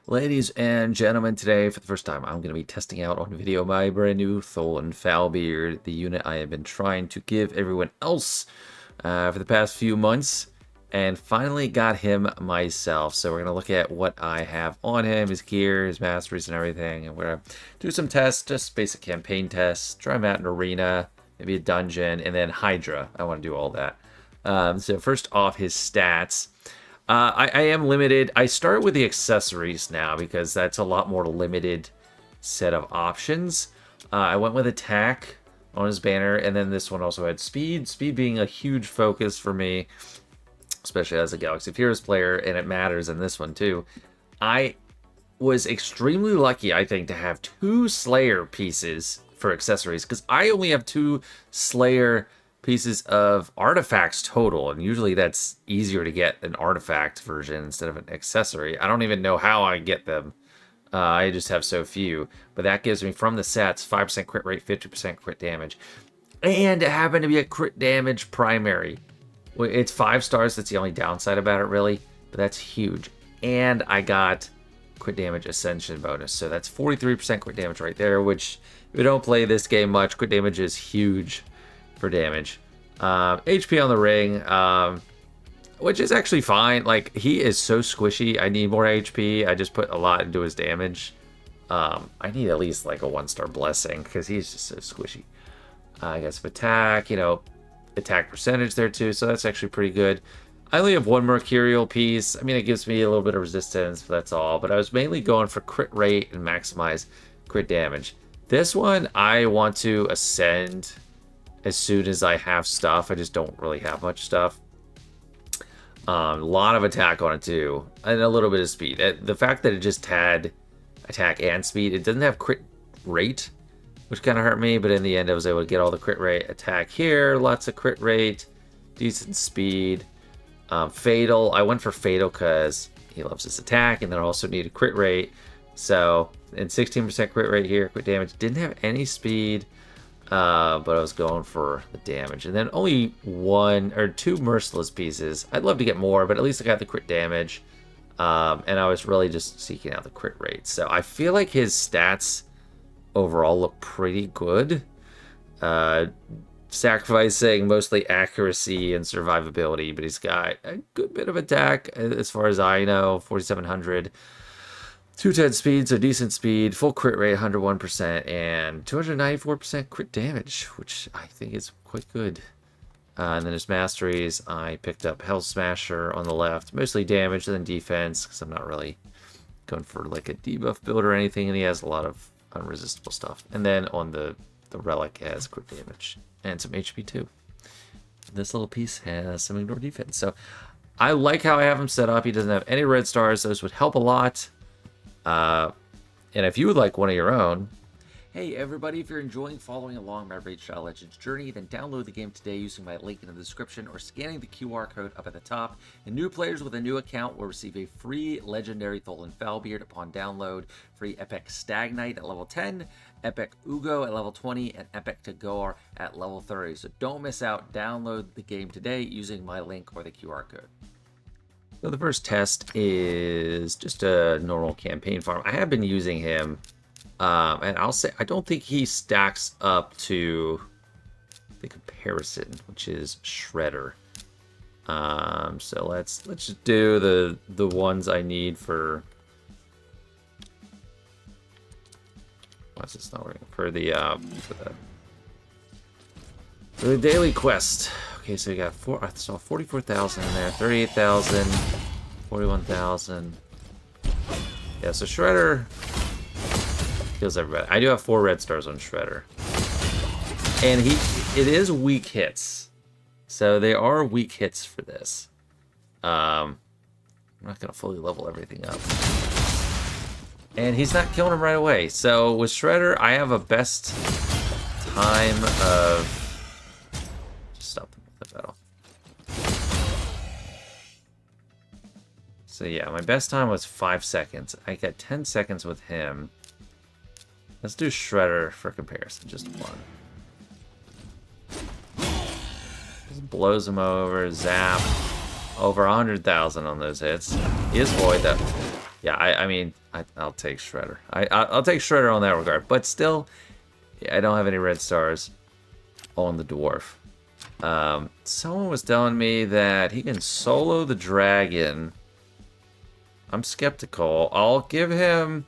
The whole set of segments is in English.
Ladies and gentlemen, today for the first time I'm going to be testing out on video my brand new Tholin Foulbeard, the unit I have been trying to give everyone else for the past few months, and finally got him myself. So we're going to look at what I have on him, his gear, his masteries and everything, and we're going to do some tests, just basic campaign tests, try him out in arena, maybe a dungeon, and then Hydra. I want to do all that. So first off, his stats. I am limited. I start with the accessories now because that's a lot more limited set of options. I went with attack on his banner, and then this one also had speed. Speed being a huge focus for me, especially as a Galaxy of Heroes player, and it matters in this one too. I was extremely lucky, I think, to have 2 Slayer pieces for accessories, because I only have 2 Slayer pieces of artifacts total, and usually that's easier to get an artifact version instead of an accessory. I don't even know how I get them. I just have so few, but that gives me from the sets 5% crit rate, 50% crit damage, and it happened to be a crit damage primary. It's 5 stars. That's the only downside about it, really, but that's huge. And I got crit damage ascension bonus, so that's 43% crit damage right there, which if you don't play this game much, crit damage is huge for damage. HP on the ring, which is actually fine. Like, he is so squishy. I need more HP. I just put a lot into his damage. I need at least like a 1-star blessing because he's just so squishy. I guess attack, attack percentage there too, so that's actually pretty good. I only have 1 mercurial piece. I mean, it gives me a little bit of resistance, but that's all. But I was mainly going for crit rate and maximize crit damage. This one, I want to ascend as soon as I have stuff. I just don't really have much stuff. A lot of attack on it too, and a little bit of speed. The fact that it just had attack and speed, it doesn't have crit rate, which kind of hurt me, but in the end I was able to get all the crit rate. Attack here, lots of crit rate, decent speed. Fatal, I went for Fatal because he loves his attack, and then I also need a crit rate. So, and 16% crit rate here, crit damage. Didn't have any speed. But I was going for the damage. And then only 1 or 2 merciless pieces. I'd love to get more, but at least I got the crit damage. And I was really just seeking out the crit rate. So I feel like his stats overall look pretty good. Sacrificing mostly accuracy and survivability, but he's got a good bit of attack as far as I know, 4,700. 210 speed, so decent speed, full crit rate, 101%, and 294% crit damage, which I think is quite good. And then his masteries, I picked up Hell Smasher on the left, mostly damage and then defense, because I'm not really going for like a debuff build or anything, and he has a lot of unresistible stuff. And then on the relic has crit damage and some HP too. This little piece has some ignore defense, so I like how I have him set up. He doesn't have any red stars. Those would help a lot. And if you would like one of your own, hey everybody, if you're enjoying following along my Raid Shadow Legends journey, then download the game today using my link in the description or scanning the QR code up at the top. And new players with a new account will receive a free legendary Tholin Foulbeard upon download, free Epic Stagnite at level 10, Epic Ugo at level 20, and Epic Tagore at level 30. So don't miss out. Download the game today using my link or the QR code. So the first test is just a normal campaign farm. I have been using him, and I'll say I don't think he stacks up to the comparison, which is Shredder. So let's just do the ones I need for. What's this not working for the daily quest? Okay, so we got 44,000 in there, 38,000, 41,000. Yeah, so Shredder kills everybody. I do have 4 red stars on Shredder, and it is weak hits, so they are weak hits for this. I'm not gonna fully level everything up, and he's not killing him right away. So with Shredder, I have a best time of. Stop the battle. So yeah, my best time was 5 seconds. I got 10 seconds with him. Let's do Shredder for comparison, just 1. Just blows him over, zap. Over 100,000 on those hits. He is void, though. Yeah, I mean, I'll take Shredder. I'll take Shredder on that regard. But still, yeah, I don't have any red stars on the dwarf. Someone was telling me that he can solo the dragon. I'm skeptical. I'll give him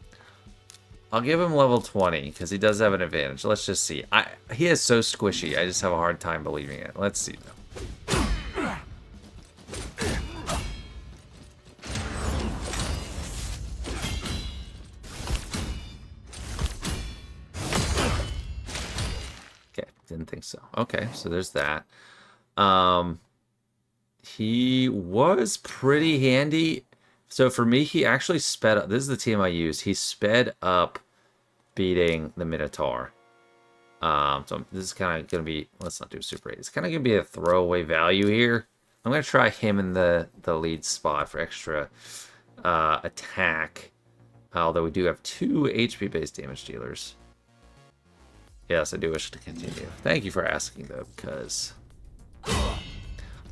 level 20 because he does have an advantage. Let's just see. He is so squishy. I just have a hard time believing it. Let's see though. Okay, didn't think so. Okay, so there's that. He was pretty handy. So for me, he actually sped up. This is the team I used. He sped up beating the Minotaur. So this is kind of going to be, let's not do Super 8. It's kind of going to be a throwaway value here. I'm going to try him in the lead spot for extra attack. Although we do have 2 HP-based damage dealers. Yes, I do wish to continue. Thank you for asking, though, because...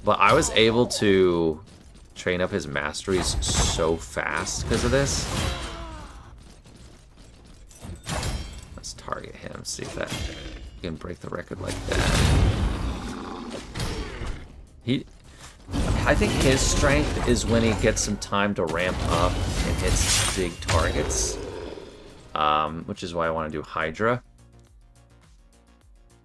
But I was able to train up his masteries so fast because of this. Let's target him, see if that can break the record like that. I think his strength is when he gets some time to ramp up and hits big targets, which is why I want to do Hydra.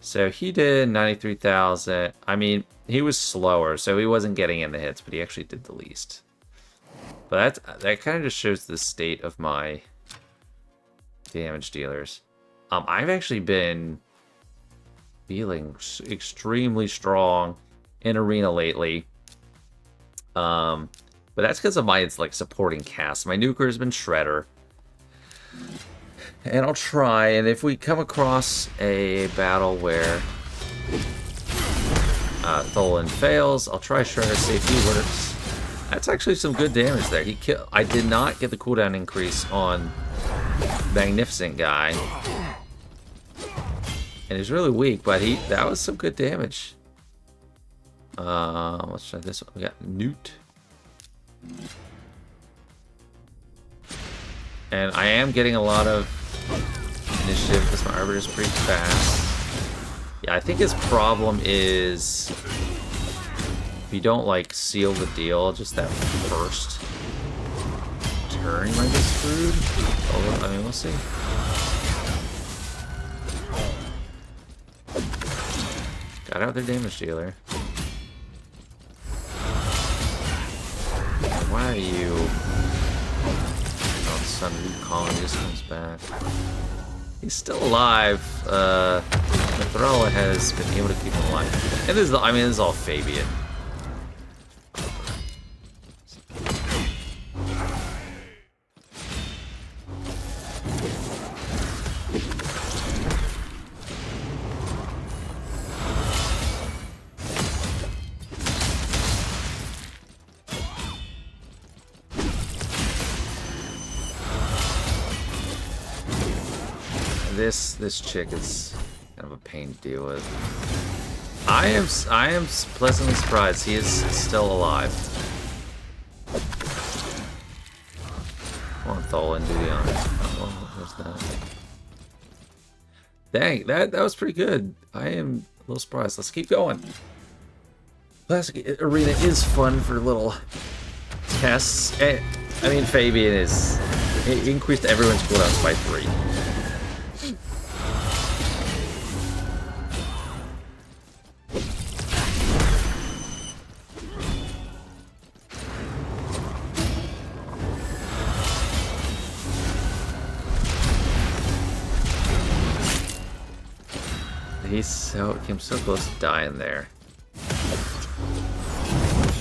So he did 93,000. I mean, he was slower, so he wasn't getting in the hits, but he actually did the least. But that kind of just shows the state of my damage dealers. I've actually been feeling extremely strong in Arena lately. But that's because of my supporting cast. My nuker has been Shredder. And I'll try, and if we come across a battle where Tholin fails, I'll try Shredder, see if he works. That's actually some good damage there. I did not get the cooldown increase on Magnificent Guy. And he's really weak, but that was some good damage. Let's try this one. We got Newt. And I am getting a lot of initiative because my Arbiter is pretty fast. Yeah, I think his problem is if you don't seal the deal, just that first turn you might get screwed. Oh, I mean, we'll see. Got out their damage dealer. Why are you? Oh, Sun Wukong just comes back. He's still alive. Thrala has been able to keep him alive. And this is all Fabian. This chick is kind of a pain to deal with. I am pleasantly surprised he is still alive. Come on, Tholin, do the honors. Oh, there's that. Dang, that was pretty good. I am a little surprised. Let's keep going. Classic Arena is fun for little tests. I mean, Fabian it increased everyone's cooldowns by 3. He came so close to dying there.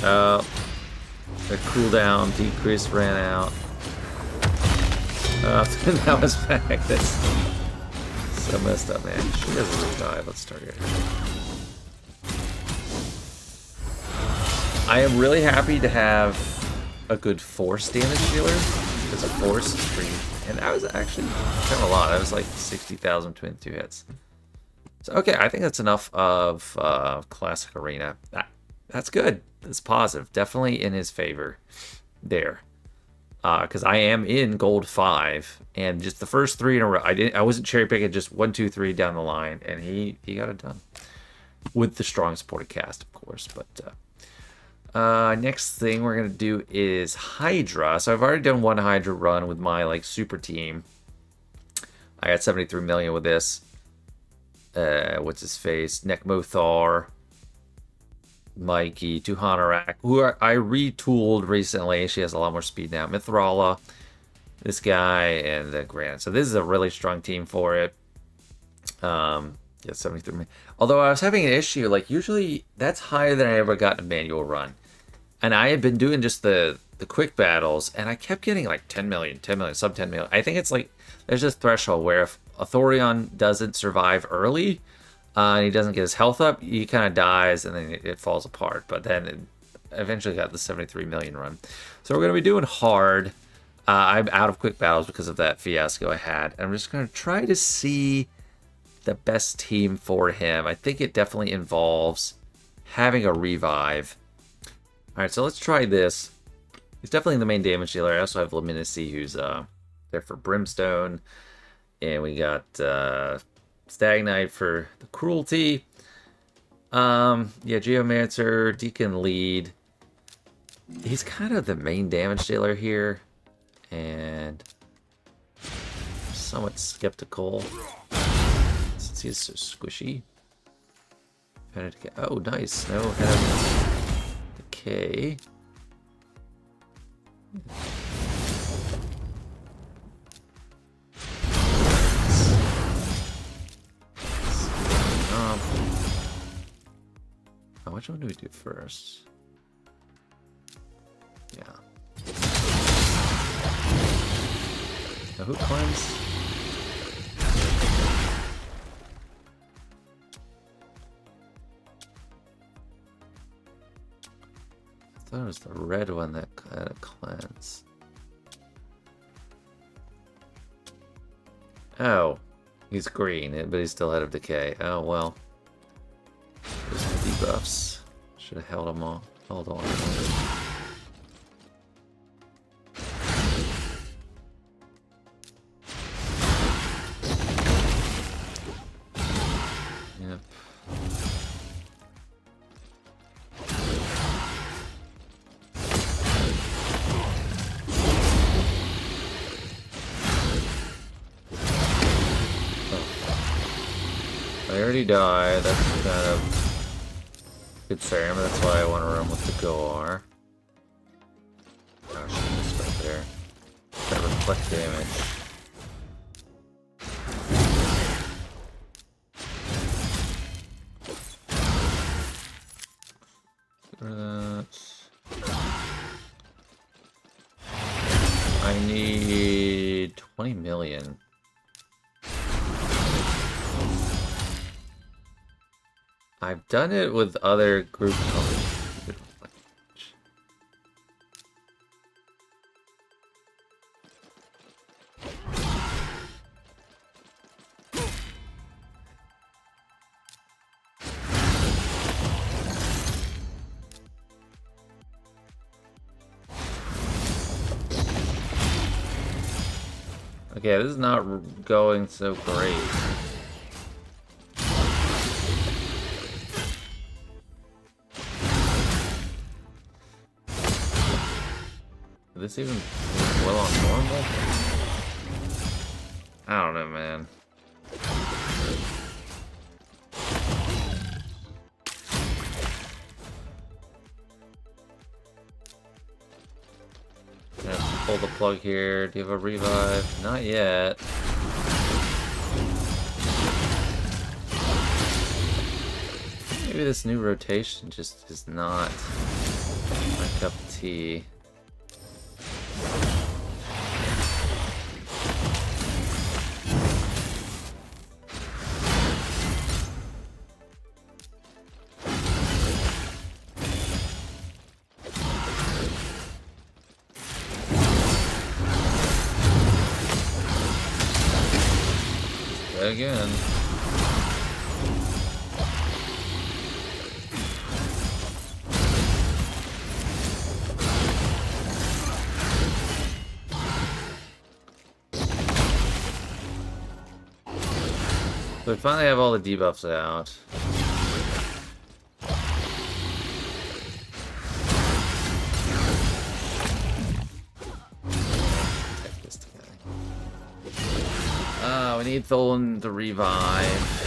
The cooldown decrease ran out. That was back. That's so messed up, man. She doesn't really die. Let's target her. I am really happy to have a good force damage dealer, because a force is pretty. And that was actually kind of a lot. That was like 60,000 between the 2 hits. So, okay, I think that's enough of Classic Arena. That's good. That's positive. Definitely in his favor there. because I am in gold 5, and just the first 3 in a row, I wasn't cherry picking, just 1, 2, 3 down the line, and he got it done with the strong supported cast, of course. But next thing we're gonna do is Hydra. So I've already done one Hydra run with my like super team. I got 73 million with this. What's his face? Nekmothar, Mikey, Tuhanarak, who I retooled recently. She has a lot more speed now. Mithrala, this guy, and then Grant. So this is a really strong team for it. Yeah, 73 million. Although I was having an issue, like usually that's higher than I ever got in a manual run. And I had been doing just the quick battles, and I kept getting like 10 million, sub 10 million. I think it's like, there's this threshold where if a Thorion doesn't survive early, and he doesn't get his health up, he kind of dies, and then it falls apart. But then it eventually got the 73 million run. So we're going to be doing hard. I'm out of quick battles because of that fiasco I had. And I'm just going to try to see the best team for him. I think it definitely involves having a revive. All right, so let's try this. He's definitely the main damage dealer. I also have Luminacy, who's there for Brimstone. And we got Stag Knight for the Cruelty. Yeah, Geomancer, Deacon Lead. He's kind of the main damage dealer here. And I'm somewhat skeptical since he's so squishy. Oh, nice. No head of decay. Oh, which one do we do first? Yeah. Now who climbs? I thought it was the red one that had a cleanse. Oh, he's green, but he's still out of decay. Oh well. There's my debuffs. Should have held him on. Hold on. Yep. I already died. That's kind of concern, but that's why I want to run with the Goar. Gosh, just right there. That reflect damage. Get rid of that. I need 20 million. I've done it with other group colors. Okay, this is not going so great. Is this even well on normal? I don't know, man. Gonna pull the plug here. Do you have a revive? Not yet. Maybe this new rotation just is not my cup of tea. Again. So we finally have all the debuffs out. Take this guy. We need Tholin to revive.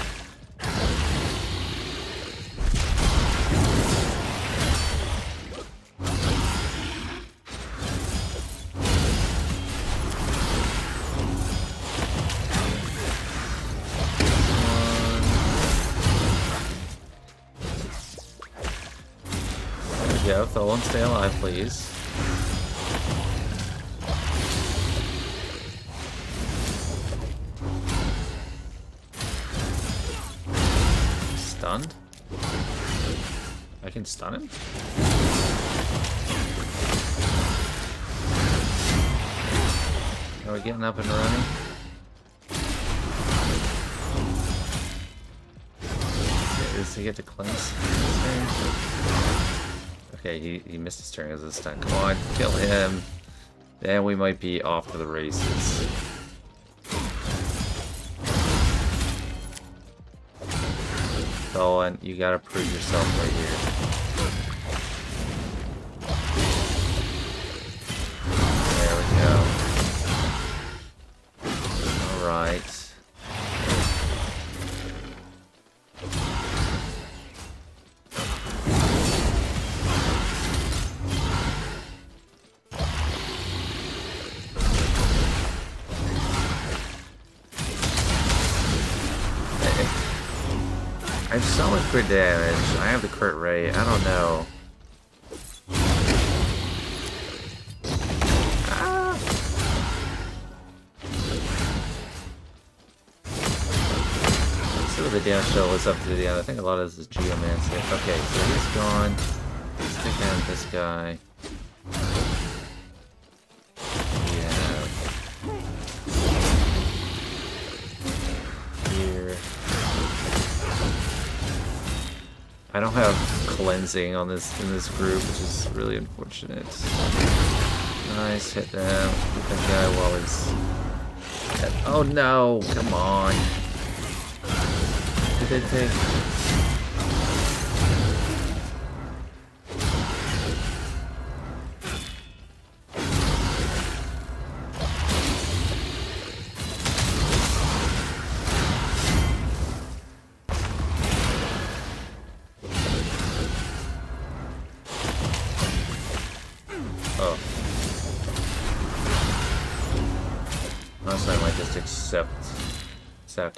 Go, Tholin, stay alive, please. Stunned? I can stun him? Are we getting up and running? Does he get to cleanse? Okay, he missed his turn as a stun. Come on, kill him. Then we might be off to the races. Tholin, you gotta prove yourself right here. There we go. Alright. I have so much crit damage. I have the crit rate. I don't know. Ah. Let's see what the damage show was up to the end. I think a lot of this is Geomancy. Okay, so he's gone. Let's take down this guy. I don't have cleansing on this in this group, which is really unfortunate. Nice, hit them. Hit that guy while he's dead. Oh no! Come on. Did they take? Oh. Honestly, I might just accept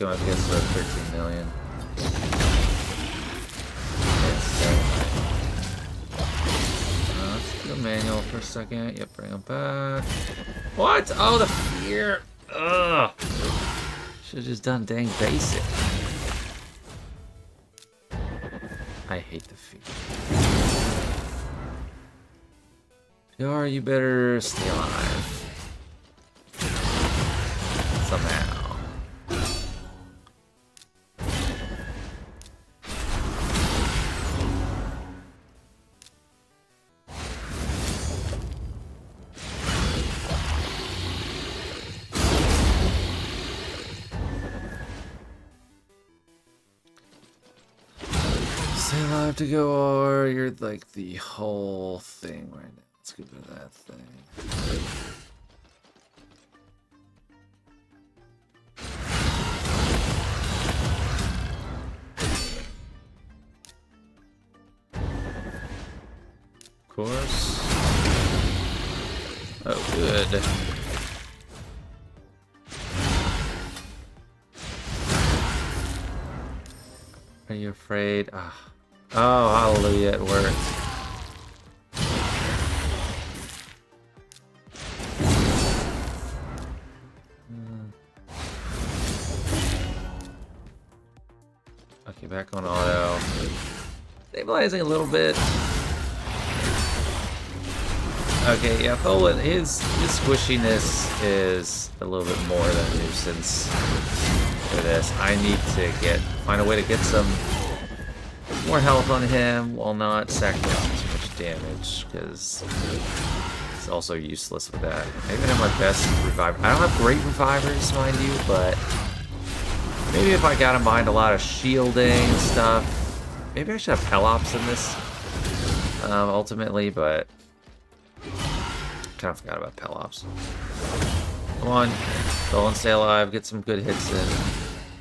him. I guess for 13 million. Let's do a manual for a second. Yep, bring him back. What? Oh, the fear! Ugh! Should've just done dang basic. I hate the fear. Or you better stay alive. Somehow. Stay alive to go, or you're like the whole thing right now. Let's get rid of that thing. Of course. Oh, good. Are you afraid? Ah. Oh, hallelujah, it worked. Okay, back on auto. Stabilizing a little bit. Okay, yeah, Tholin, his squishiness is a little bit more than a nuisance for this. I need to find a way to get some more health on him while not sacrificing too much damage, because it's also useless with that. I even have my best reviver. I don't have great revivers, mind you, but Maybe if I got in behind a lot of shielding and stuff, maybe I should have Pelops in this, ultimately, but kind of forgot about Pelops. Come on, Tholin, stay alive, get some good hits in.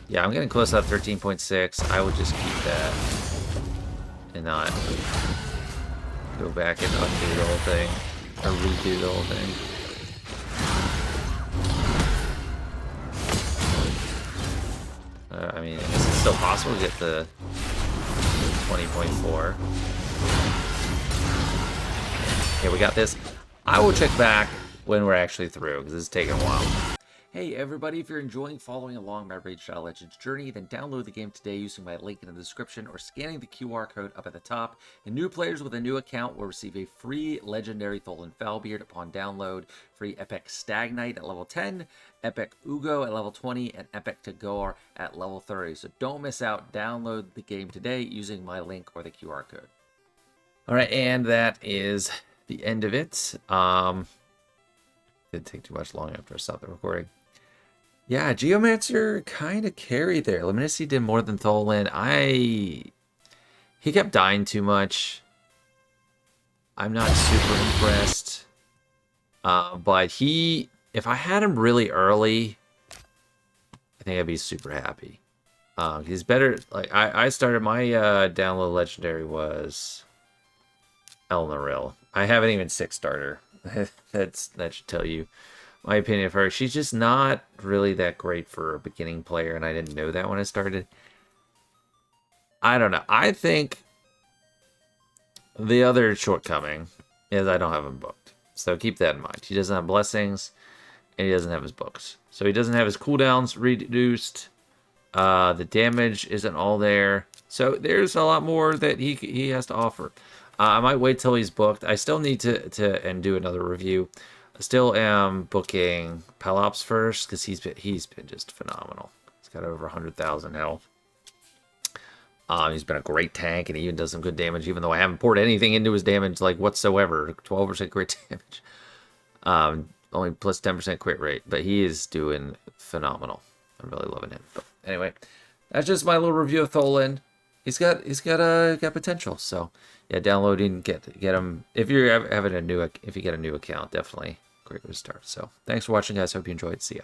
Yeah, I'm getting close to that 13.6. I would just keep that and not go back and undo the whole thing, or redo the whole thing. I mean, I guess it's still possible to get the 20.4. Okay, we got this. I will check back when we're actually through, because this is taking a while. Hey everybody, if you're enjoying following along my Raid Shadow Legends journey, then download the game today using my link in the description or scanning the QR code up at the top. And new players with a new account will receive a free legendary Tholin Foulbeard upon download, free Epic Stagnite at level 10, Epic Ugo at level 20, and Epic Tagore at level 30. So don't miss out, download the game today using my link or the QR code. Alright, and that is the end of it. Didn't take too much long after I stopped the recording. Yeah, Geomancer kind of carried there. Luminicity did more than Tholin. He kept dying too much. I'm not super impressed. But if I had him really early, I think I'd be super happy. He's better. Like I started my download legendary was Elnaril. I haven't even 6-starter. That should tell you my opinion of her. She's just not really that great for a beginning player, and I didn't know that when I started. I don't know. I think the other shortcoming is I don't have him booked. So keep that in mind. He doesn't have blessings, and he doesn't have his books. So he doesn't have his cooldowns reduced. The damage isn't all there. So there's a lot more that he has to offer. I might wait till he's booked. I still need to do another review. I still am booking Pelops first because he's been just phenomenal. He's got over 100,000 health. He's been a great tank, and he even does some good damage, even though I haven't poured anything into his damage like whatsoever. 12% crit damage. Only plus 10% crit rate, but he is doing phenomenal. I'm really loving him. But anyway, that's just my little review of Tholin. He's got potential. So yeah, downloading, get him if you're having if you get a new account, definitely great way to start. So thanks for watching, guys. Hope you enjoyed. See ya.